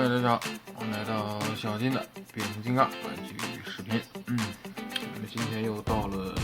嗨，大家好，我来到小金的变形金刚玩具视频。那么今天又到了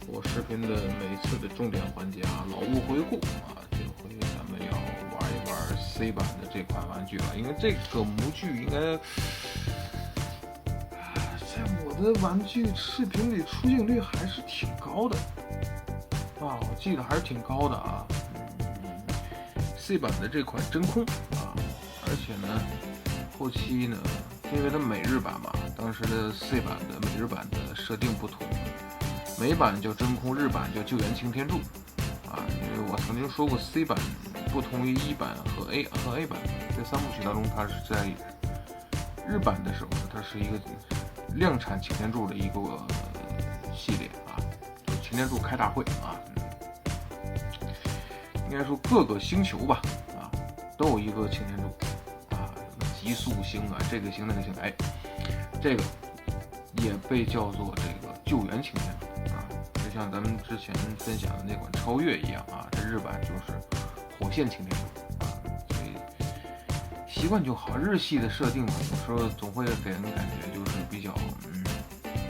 我视频的每次的重点环节啊，老物回顾啊。这回咱们要玩一玩 C 版的这款玩具了，因为这个模具应该在我的玩具视频里出镜率还是挺高的啊，我记得还是挺高的啊。C 版的这款真空啊。而且呢，后期呢，因为它美日版嘛，当时的 C 版的美日版的设定不同，美版叫真空，日版叫救援擎天柱啊。因为我曾经说过 C 版不同于一版和 A 版，在三部曲当中，它是在日版的时候呢，它是一个量产擎天柱的一个系列啊，就擎天柱开大会啊。应该说各个星球吧啊，都有一个擎天柱。极速星啊，这个星那个星，这个也被叫做这个救援擎天柱啊，就像咱们之前分享的那款超越一样啊，这日版就是火线擎天柱啊，所以习惯就好。日系的设定嘛，有时候总会给人感觉就是比较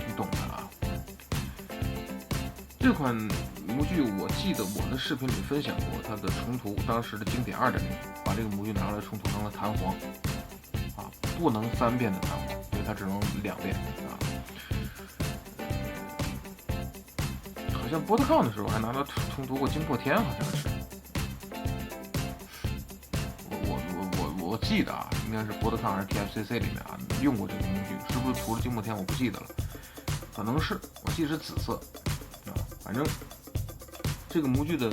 你懂的啊。这款模具我记得我的视频里分享过它的冲突，当时的经典2.0，把这个模具拿来冲突成了弹簧。不能3遍的弹簧，所以它只能2遍啊。好像波特康的时候还拿它冲突过惊破天，好像是。我记得啊，应该是波特康还是 TFCC 里面啊用过这个模具，是不是除了惊破天我不记得了，可能是，我记得是紫色啊。反正这个模具的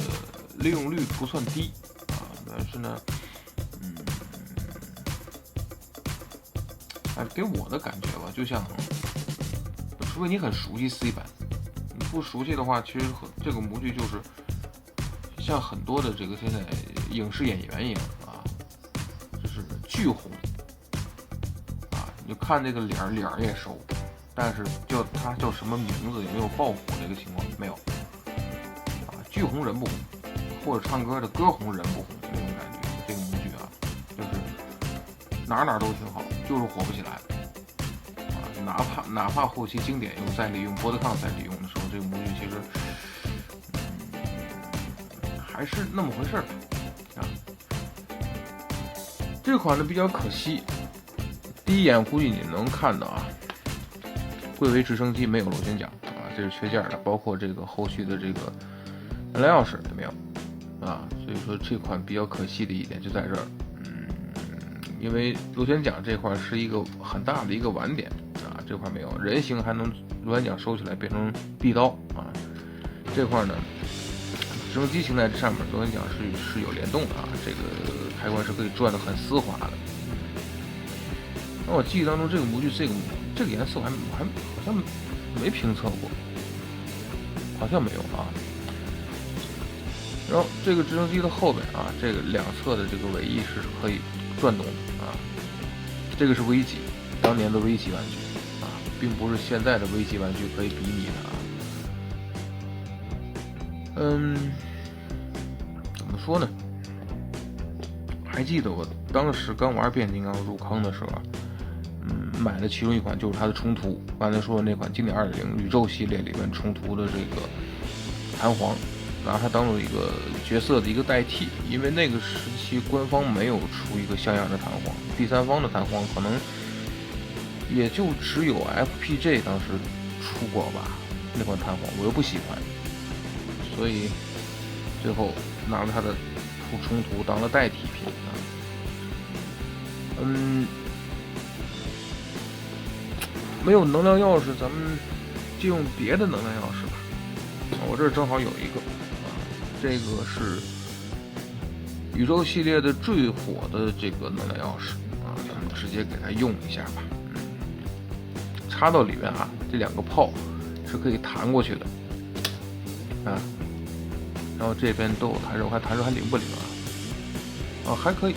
利用率不算低啊，但是呢。给我的感觉吧，就像，除非你很熟悉 C 版，你不熟悉的话，其实这个模具就是像很多的这个现在影视演员一样啊，就是巨红啊，你就看这个脸也熟，但是他叫什么名字，有没有爆火这个情况没有啊？剧红人不红，或者唱歌的歌红人不红那种感觉，这个模具啊，就是哪都挺好。就是火不起来啊！哪怕后期经典又再利用波特康再利用的时候，这个模具其实还是那么回事啊。这款呢比较可惜，第一眼估计你能看到啊，贵为直升机没有螺旋桨啊，这是缺件的，包括这个后续的这个能量钥匙也没有啊，所以说这款比较可惜的一点就在这儿。因为螺旋桨这块是一个很大的一个晚点啊，这块没有人形还能螺旋桨收起来变成臂刀啊，这块呢直升机形态这上面螺旋桨是有联动的啊，这个开关是可以转得很丝滑的。那我记忆当中这个模具这个颜色我好像没评测过，好像没有啊。然后这个直升机的后边啊，这个两侧的这个尾翼是可以转动的啊，这个是微机，当年的微机玩具啊，并不是现在的微机玩具可以比拟的啊。怎么说呢？还记得我当时刚玩变形金刚入坑的时候，买的其中一款就是它的冲突，刚才说的那款经典2.0宇宙系列里面冲突的这个弹簧。拿它当做一个角色的一个代替，因为那个时期官方没有出一个像样的弹簧，第三方的弹簧可能也就只有 FPJ 当时出过吧，那款弹簧我又不喜欢，所以最后拿了它的冲突当了代替品啊。没有能量钥匙，咱们就用别的能量钥匙吧。我这儿正好有一个。这个是宇宙系列的最火的这个能量钥匙啊，咱们直接给它用一下吧。插到里面啊，这两个炮是可以弹过去的啊，然后这边都有弹手，看弹手还灵不灵啊？还可以。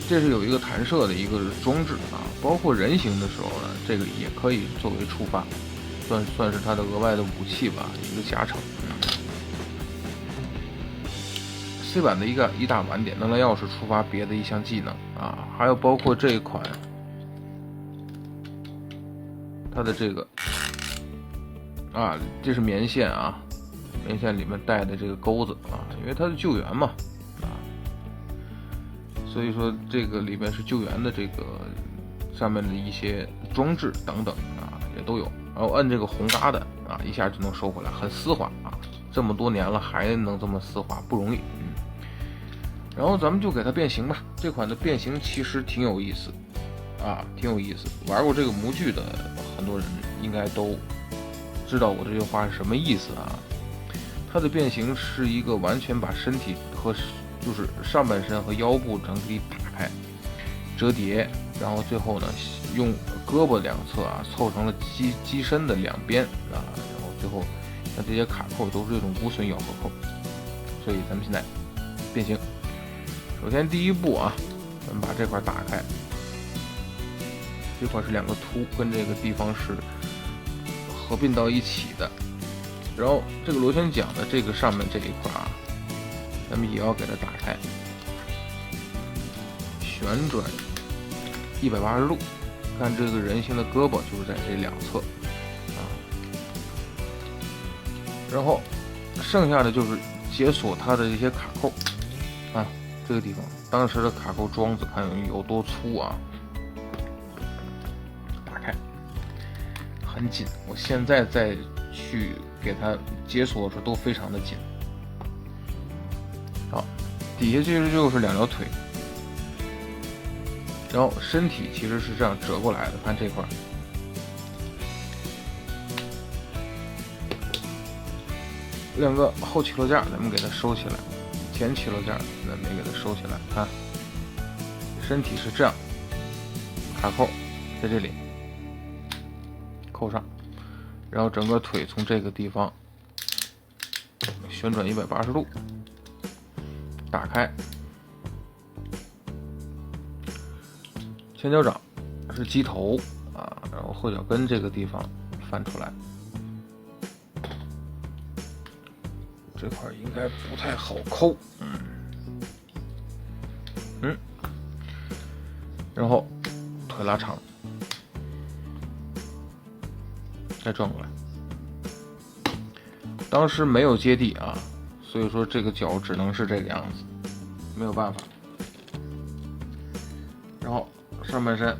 这是有一个弹射的一个装置啊，包括人形的时候呢，这个也可以作为触发。算是它的额外的武器吧，一个加成。C 版的一大晚点，能量钥匙触发别的一项技能啊，还有包括这一款，它的这个啊，这是棉线啊，棉线里面带的这个钩子啊，因为它是救援嘛啊，所以说这个里面是救援的这个上面的一些装置等等啊，也都有。然后摁这个红嘎的啊，一下就能收回来，很丝滑啊。这么多年了还能这么丝滑，不容易。然后咱们就给它变形吧。这款的变形其实挺有意思啊，挺有意思。玩过这个模具的很多人应该都知道我这句话是什么意思啊。它的变形是一个完全把身体和就是上半身和腰部整体打开，折叠，然后最后呢用胳膊两侧啊凑成了机身的两边啊，然后最后像这些卡扣都是这种无损咬合扣。所以咱们现在变形，首先第一步啊，咱们把这块打开，这块是两个凸，跟这个地方是合并到一起的。然后这个螺旋桨的这个上面这一块啊，咱们也要给它打开，旋转180度，看这个人形的胳膊就是在这两侧啊，然后剩下的就是解锁它的这些卡扣啊，这个地方当时的卡扣桩子看有多粗啊，打开很紧，我现在再去给它解锁的时候都非常的紧。好，底下其实就是两条腿，然后身体其实是这样折过来的，看这块两个后起落架咱们给它收起来，前起落架咱们也给它收起来，看身体是这样，卡扣在这里扣上，然后整个腿从这个地方旋转180度打开，前脚掌是鸡头啊，然后后脚跟这个地方翻出来，这块应该不太好抠，然后腿拉长，再转过来。当时没有接地啊，所以说这个脚只能是这个样子，没有办法。然后上半身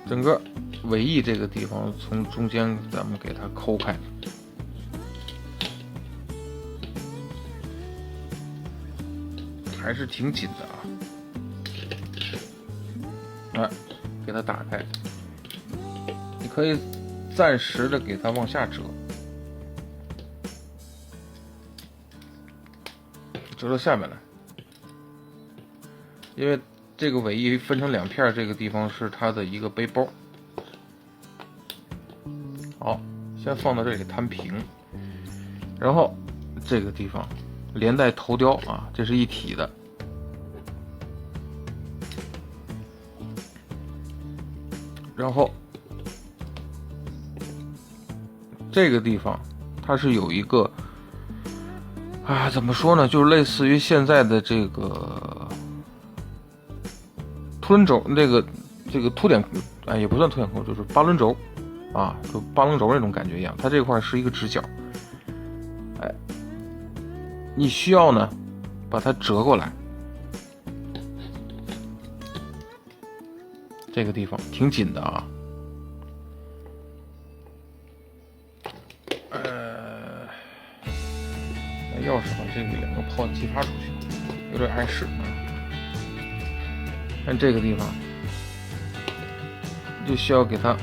整个尾翼这个地方从中间咱们给它抠开，还是挺紧的啊，给它打开，你可以暂时的给它往下折，折到下面来，因为这个尾翼分成两片，这个地方是它的一个背包。好，先放到这里摊平，然后这个地方连带头雕啊，这是一体的。然后这个地方它是有一个啊，怎么说呢，就是类似于现在的这个凸轮轴，这个凸点，哎，也不算凸点扣，就是八轮轴啊，就八棱轴那种感觉一样。它这块是一个直角，哎，你需要呢把它折过来，这个地方挺紧的啊。钥匙把这个两个泡激发出去，有点碍事啊。看这个地方就需要给它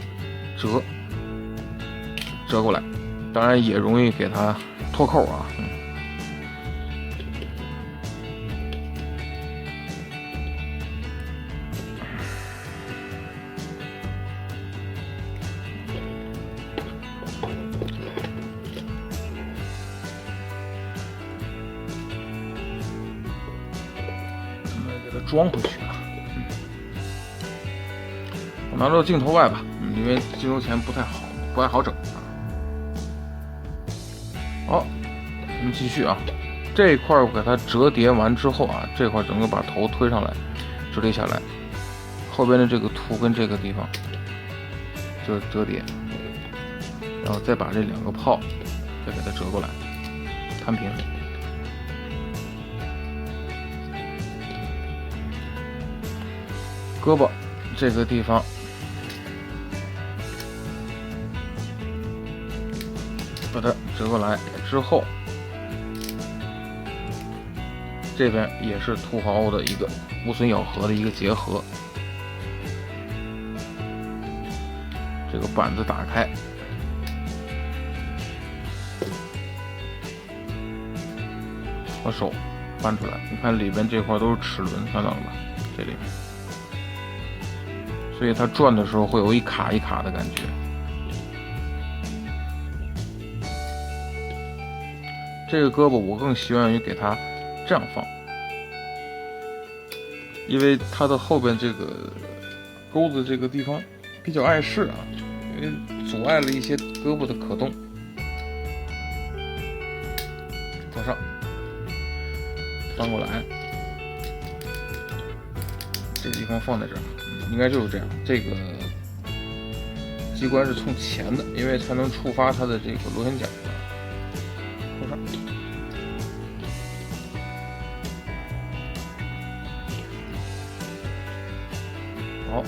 折过来，当然也容易给它脱扣啊。装回去啊！我拿到镜头外吧，因为镜头前不太好。不太好整啊。好，我们继续啊，这一块我给它折叠完之后啊，这块整个把头推上来，折叠下来，后边的这个图跟这个地方折叠，然后再把这两个炮再给它折过来，摊平。胳膊这个地方把它折过来之后，这边也是土豪的一个无损咬合的一个结合。这个板子打开，把手翻出来，你看里边这块都是齿轮，看到了吧？这里面。所以它转的时候会有一卡一卡的感觉。这个胳膊我更习惯于给它这样放，因为它的后边这个钩子这个地方比较碍事啊，因为阻碍了一些胳膊的可动。往上翻过来，这个地方放在这儿。应该就是这样，这个机关是从前的，因为才能触发它的这个螺旋桨的扣上。好，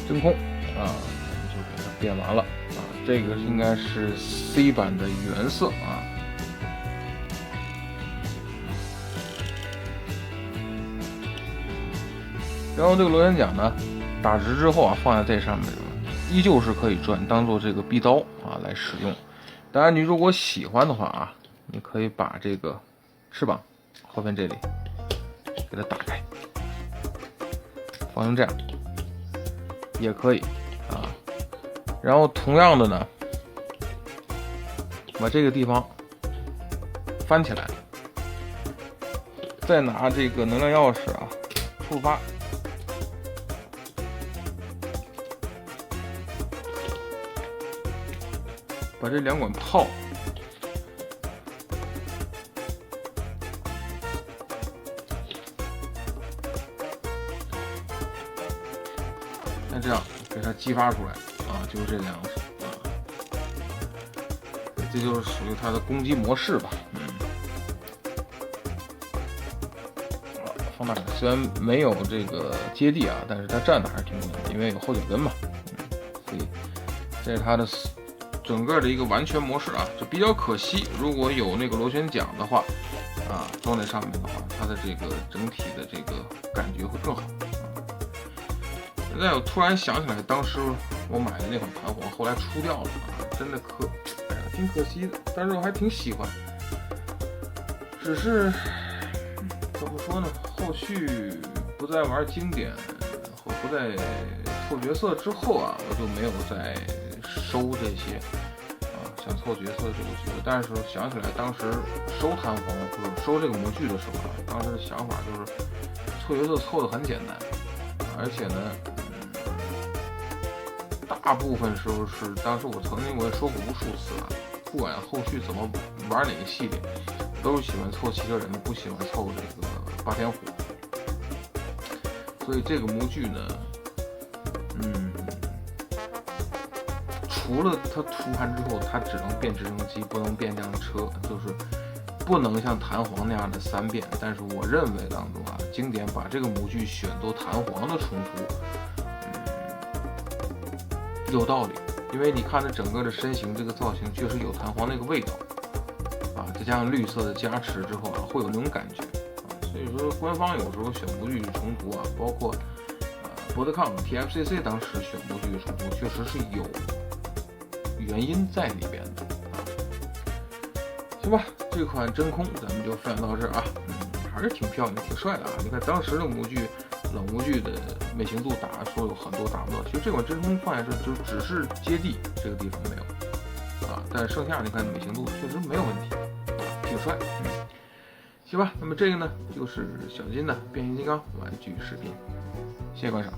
真空啊，我们就给它变完了啊。这个应该是 C 版的原色啊。然后这个螺旋桨呢，打直之后啊，放在这上面依旧是可以转，当做这个臂刀啊来使用。当然，你如果喜欢的话啊，你可以把这个翅膀后边这里给它打开，放成这样也可以啊。然后同样的呢，把这个地方翻起来，再拿这个能量钥匙啊触发。把这两管炮像这样给它激发出来啊，就是这个样子啊，这就是属于它的攻击模式吧。放大点，虽然没有这个接地啊，但是它站的还是挺稳的，因为有后脚跟嘛。所以这是它的整个的一个完全模式啊，就比较可惜，如果有那个螺旋桨的话啊，装在上面的话，它的这个整体的这个感觉会更好啊。现在我突然想起来，当时我买的那款弹簧后来出掉了啊，真的挺可惜的，但是我还挺喜欢。只是怎么说呢，后续不再玩经典或不再凑角色之后啊，我就没有再收这些想凑角色这个角色。但是想起来当时收弹簧就是收这个模具的时候啊，当时的想法就是凑角色凑的很简单，而且呢大部分时候是当时我也说过无数次啊，不管后续怎么玩哪个系列，都是喜欢凑汽车人，不喜欢凑这个霸天虎。所以这个模具呢除了它出盘之后它只能变直升机，不能变辆车，就是不能像弹簧那样的3变。但是我认为当中啊，经典把这个模具选做弹簧的冲突有道理，因为你看它整个的身形这个造型确实有弹簧那个味道啊，再加上绿色的加持之后啊，会有那种感觉啊。所以说官方有时候选模具冲突啊，包括博德康 TFCC 当时选模具冲突确实是有原因在里边的啊。行吧，这款真空咱们就分享到这儿啊，还是挺漂亮挺帅的啊。你看当时的模具老模具的美型度说有很多达不到，其实这款真空放在这就只是接地这个地方没有啊，但剩下你看美型度确实没有问题啊，挺帅。行吧，那么这个呢就是小金的变形金刚玩具视频，谢谢观赏。